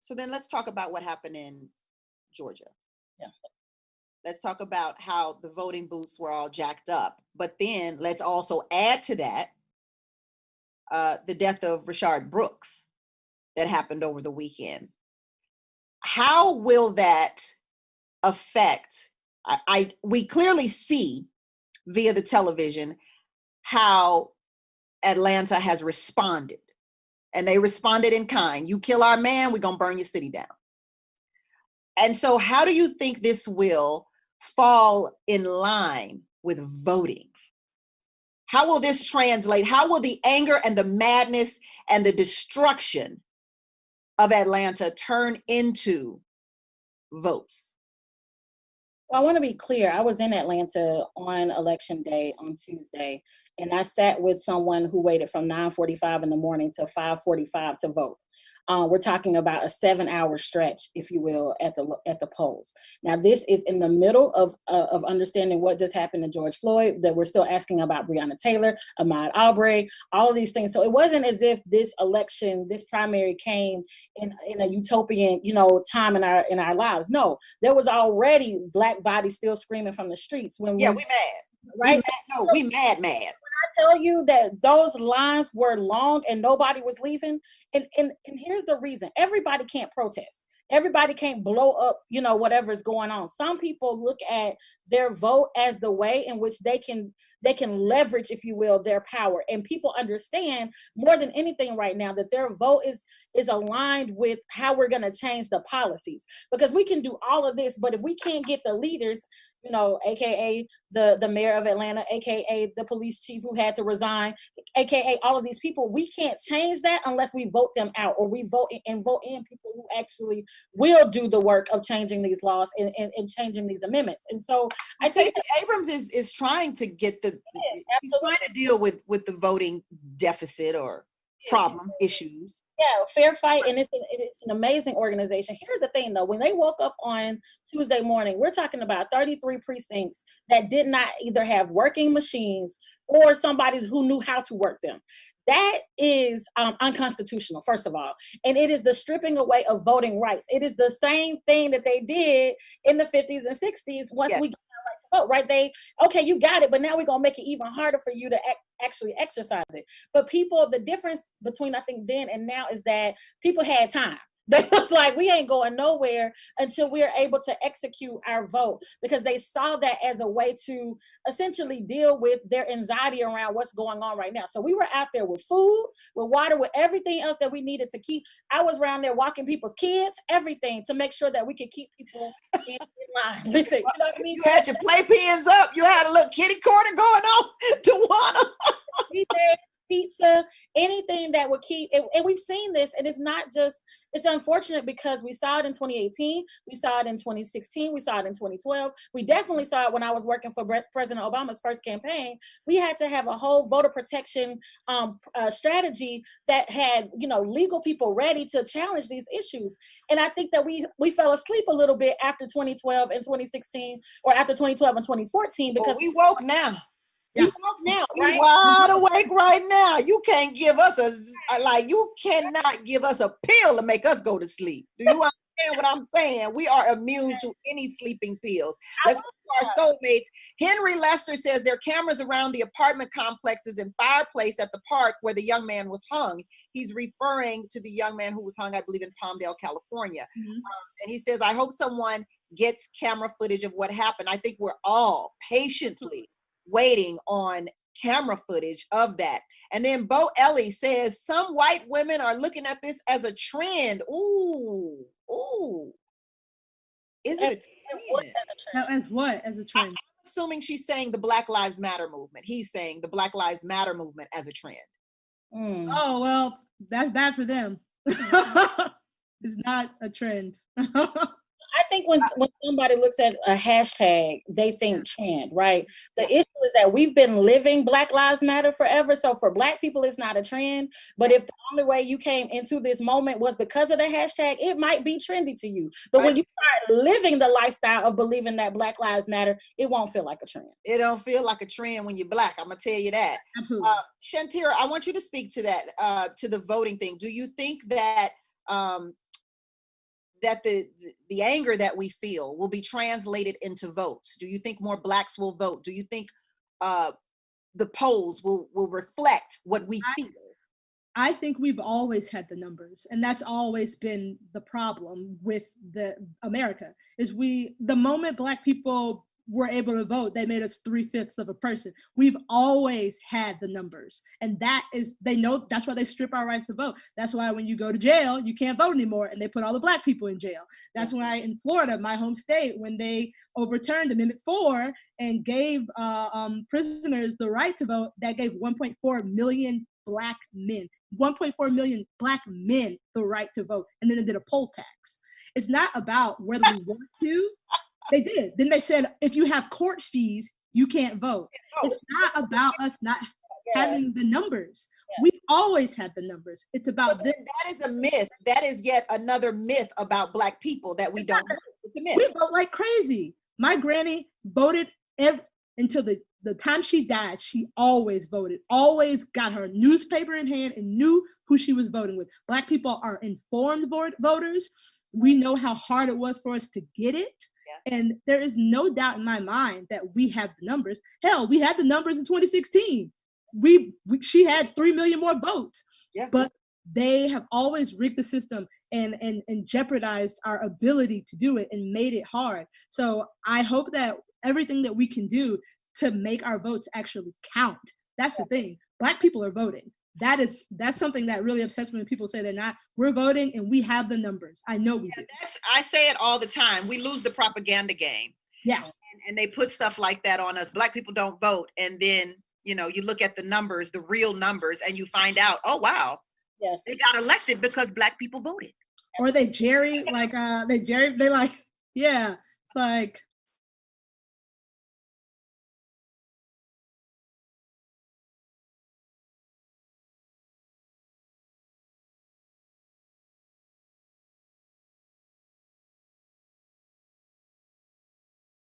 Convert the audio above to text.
So then let's talk about what happened in Georgia. Yeah. Let's talk about how the voting booths were all jacked up. But then let's also add to that the death of Rayshard Brooks that happened over the weekend. How will that affect? We clearly see via the television how Atlanta has responded, and they responded in kind. You kill our man, we're gonna burn your city down. And so how do you think this will fall in line with voting? How will this translate? How will the anger and the madness and the destruction of Atlanta turn into votes? Well, I want to be clear. I was in Atlanta on election day on Tuesday, and I sat with someone who waited from 9:45 in the morning to 5:45 to vote. We're talking about a 7-hour stretch, if you will, at the polls. Now, this is in the middle of understanding what just happened to George Floyd, that we're still asking about Breonna Taylor, Ahmaud Arbery, all of these things. So it wasn't as if this election, this primary came in a utopian, time in our lives. No, there was already Black bodies still screaming from the streets. We mad. Right? We mad. I tell you that those lines were long and nobody was leaving. And here's the reason. Everybody can't protest. Everybody can't blow up, whatever is going on. Some people look at their vote as the way in which they can leverage, if you will, their power. And people understand more than anything right now that their vote is aligned with how we're going to change the policies. Because we can do all of this, but if we can't get the leaders, AKA the mayor of Atlanta, AKA the police chief who had to resign, AKA all of these people, we can't change that unless we vote them out, or we vote in people who actually will do the work of changing these laws and changing these amendments. And so I think Abrams is trying to get he's trying to deal with the voting deficit or problems, issues. Yeah, Fair Fight, and it's an amazing organization. Here's the thing, though. When they woke up on Tuesday morning, we're talking about 33 precincts that did not either have working machines or somebody who knew how to work them. That is unconstitutional, first of all. And it is the stripping away of voting rights. It is the same thing that they did in the 50s and 60s once we got our right to vote, right? You got it, but now we're going to make it even harder for you to actually exercise it. But the difference between, I think, then and now is that people had time. They was like, we ain't going nowhere until we are able to execute our vote, because they saw that as a way to essentially deal with their anxiety around what's going on right now. So we were out there with food, with water, with everything else that we needed to keep. I was around there walking people's kids, everything, to make sure that we could keep people in line. Listen, you know what I mean? You had your playpens up. You had a little kitty corner going on to Tawana. We did pizza, anything that would keep, and we've seen this, and it's unfortunate because we saw it in 2018, we saw it in 2016, we saw it in 2012, we definitely saw it when I was working for President Obama's first campaign. We had to have a whole voter protection strategy that had, legal people ready to challenge these issues. And I think that we fell asleep a little bit after 2012 and 2016, or after 2012 and 2014, because we woke now. We woke now, right? We're wide awake right now. You can't give us you cannot give us a pill to make us go to sleep. Do you understand what I'm saying? We are immune to any sleeping pills. Let's go to our soulmates. Henry Lester says there are cameras around the apartment complexes and fireplace at the park where the young man was hung. He's referring to the young man who was hung, I believe, in Palmdale, California. Mm-hmm. And he says, I hope someone gets camera footage of what happened. I think we're all patiently waiting on camera footage of that. And then Bo Ellie says some white women are looking at this as a trend. Ooh. Is it a trend? As what? As a trend? I'm assuming she's saying the Black Lives Matter movement. He's saying the Black Lives Matter movement as a trend. Oh, well, that's bad for them. It's not a trend. I think when somebody looks at a hashtag, they think trend, right? The issue is that we've been living Black Lives Matter forever. So for Black people, it's not a trend. But if the only way you came into this moment was because of the hashtag, it might be trendy to you. But when you start living the lifestyle of believing that Black Lives Matter, it won't feel like a trend. It don't feel like a trend when you're Black. I'm going to tell you that. Shantira, I want you to speak to that, to the voting thing. Do you think that that the anger that we feel will be translated into votes? Do you think more Blacks will vote? Do you think the polls will reflect what we feel? I think we've always had the numbers, and that's always been the problem with America, is the moment Black people were able to vote, they made us 3/5 of a person. We've always had the numbers, and they know that's why they strip our rights to vote. That's why when you go to jail, you can't vote anymore, and they put all the Black people in jail. That's why in Florida, my home state, when they overturned Amendment 4 and gave prisoners the right to vote, that gave 1.4 million Black men, 1.4 million Black men the right to vote, and then they did a poll tax. It's not about whether we want to. They did. Then they said, if you have court fees, you can't vote. It's not about us not having the numbers. We've always had the numbers. It's about this. That is a myth. That is yet another myth about Black people that we don't know. It's a myth. We vote like crazy. My granny voted until the time she died. She always voted, always got her newspaper in hand and knew who she was voting with. Black people are informed voters. We know how hard it was for us to get it. Yeah. And there is no doubt in my mind that we have the numbers. Hell, we had the numbers in 2016. She had 3 million more votes. Yeah. But they have always rigged the system and jeopardized our ability to do it and made it hard. So I hope that everything that we can to make our votes actually count. That's the thing. Black people are voting. That's something that really upsets me when people say they're not. We're voting and we have the numbers. I know we do. I say it all the time. We lose the propaganda game. Yeah. And they put stuff like that on us. Black people don't vote. And then, you look at the numbers, the real numbers, and you find out, oh, wow. Yeah. They got elected because Black people voted. Or they like, yeah. It's like,